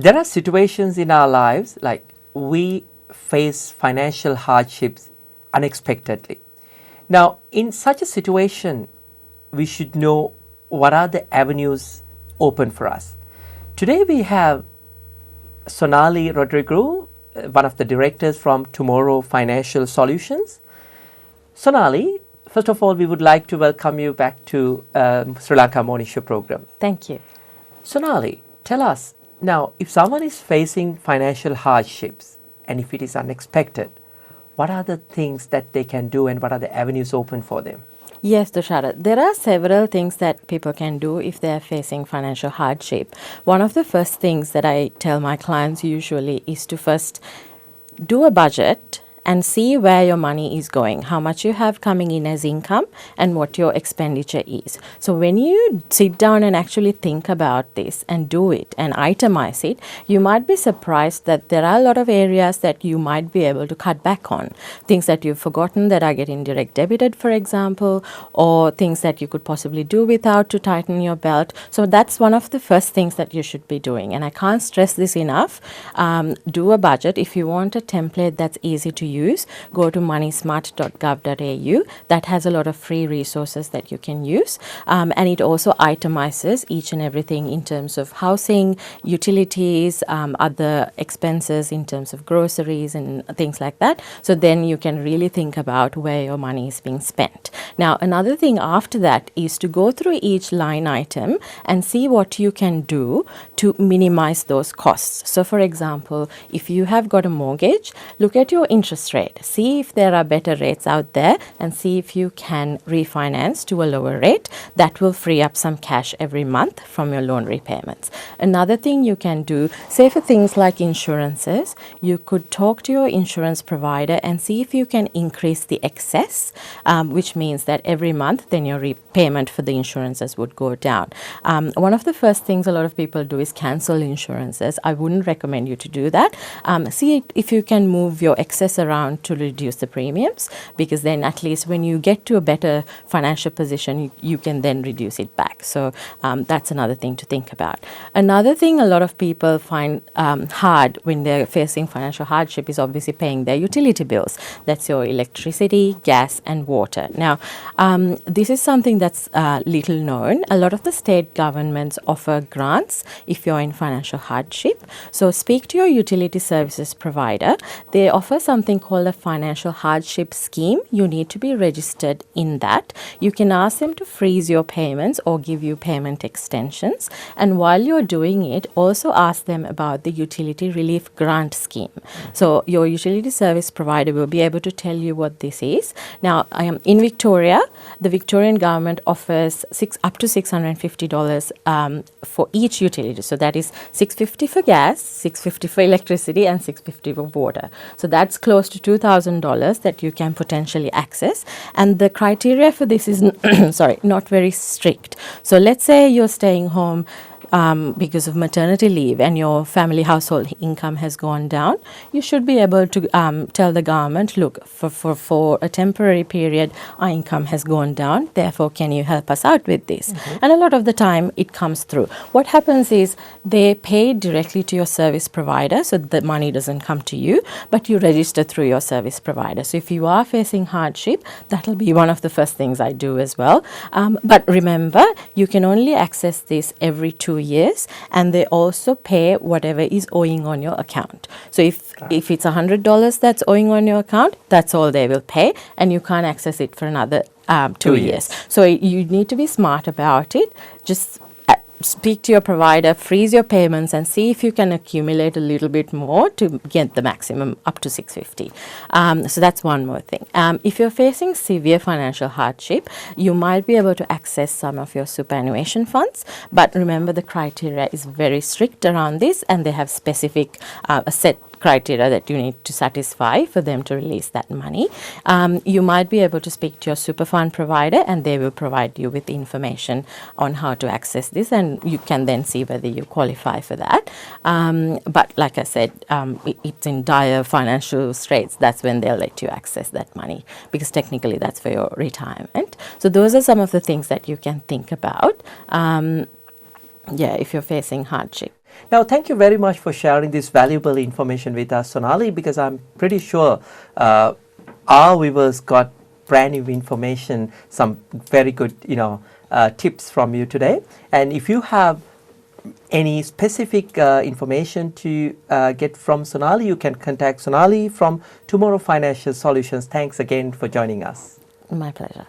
There are situations in our lives like we face financial hardships unexpectedly. Now, in such a situation, we should know what are the avenues open for us. Today we have Sonali Rodrigo, one of the directors from Tomorrow Financial Solutions. Sonali, first of all, we would like to welcome you back to Sri Lanka Morning Show program. Thank you. Sonali, tell us now, if someone is facing financial hardships and if it is unexpected, what are the things that they can do and what are the avenues open for them? Yes, Tushara. There are several things that people can do if they are facing financial hardship. One of the first things that I tell my clients usually is to first do a budget and see where your money is going, how much you have coming in as income and what your expenditure is. So when you sit down and actually think about this and do it and itemize it, you might be surprised that there are a lot of areas that you might be able to cut back on. Things that you've forgotten that are getting direct debited, for example, or things that you could possibly do without to tighten your belt. So that's one of the first things that you should be doing. And I can't stress this enough. Do a budget. If you want a template that's easy to use, go to moneysmart.gov.au. That has a lot of free resources that you can use. And it also itemizes each and everything in terms of housing, utilities, other expenses in terms of groceries and things like that. So then you can really think about where your money is being spent. Now, another thing after that is to go through each line item and see what you can do to minimize those costs. So, for example, if you have got a mortgage, look at your interest rate. See if there are better rates out there and see if you can refinance to a lower rate. That will free up some cash every month from your loan repayments. Another thing you can do, say for things like insurances, you could talk to your insurance provider and see if you can increase the excess, which means that every month then your repayment for the insurances would go down. One of the first things a lot of people do is cancel insurances. I wouldn't recommend you to do that. See if you can move your excess around to reduce the premiums, because then at least when you get to a better financial position, you can then reduce it back. So that's another thing to think about. Another thing a lot of people find hard when they're facing financial hardship is obviously paying their utility bills. That's your electricity, gas and water. Now, this is something that's little known. A lot of the state governments offer grants if you're in financial hardship. So speak to your utility services provider. They offer something called a financial hardship scheme. You need to be registered in that. You can ask them to freeze your payments or give you payment extensions. And while you're doing it, also ask them about the utility relief grant scheme. So your utility service provider will be able to tell you what this is. Now, in Victoria, the Victorian government offers up to $650 for each utility. So that is $650 for gas, $650 for electricity, and $650 for water. So that's close to $2,000 that you can potentially access. And the criteria for this is not very strict. So let's say you're staying home because of maternity leave and your family household income has gone down, you should be able to tell the government, look, for a temporary period, our income has gone down, therefore can you help us out with this? Mm-hmm. And a lot of the time it comes through. What happens is they pay directly to your service provider, so the money doesn't come to you, but you register through your service provider. So if you are facing hardship, that'll be one of the first things I do as well. But remember, you can only access this every 2 years, and they also pay whatever is owing on your account. So if it's $100 that's owing on your account, that's all they will pay, and you can't access it for another 2 years. So you need to be smart about it. Just speak to your provider, freeze your payments, and see if you can accumulate a little bit more to get the maximum up to $650. So that's one more thing. If you're facing severe financial hardship, you might be able to access some of your superannuation funds, but remember the criteria is very strict around this, and they have specific set criteria that you need to satisfy for them to release that money. You might be able to speak to your super fund provider, and they will provide you with information on how to access this, and you can then see whether you qualify for that. But like I said, it's in dire financial straits. That's when they'll let you access that money, because technically that's for your retirement. So those are some of the things that you can think about if you're facing hardship. Now, thank you very much for sharing this valuable information with us, Sonali, because I'm pretty sure our viewers got brand new information, some very good, tips from you today. And if you have any specific information to get from Sonali, you can contact Sonali from Tomorrow Financial Solutions. Thanks again for joining us. My pleasure.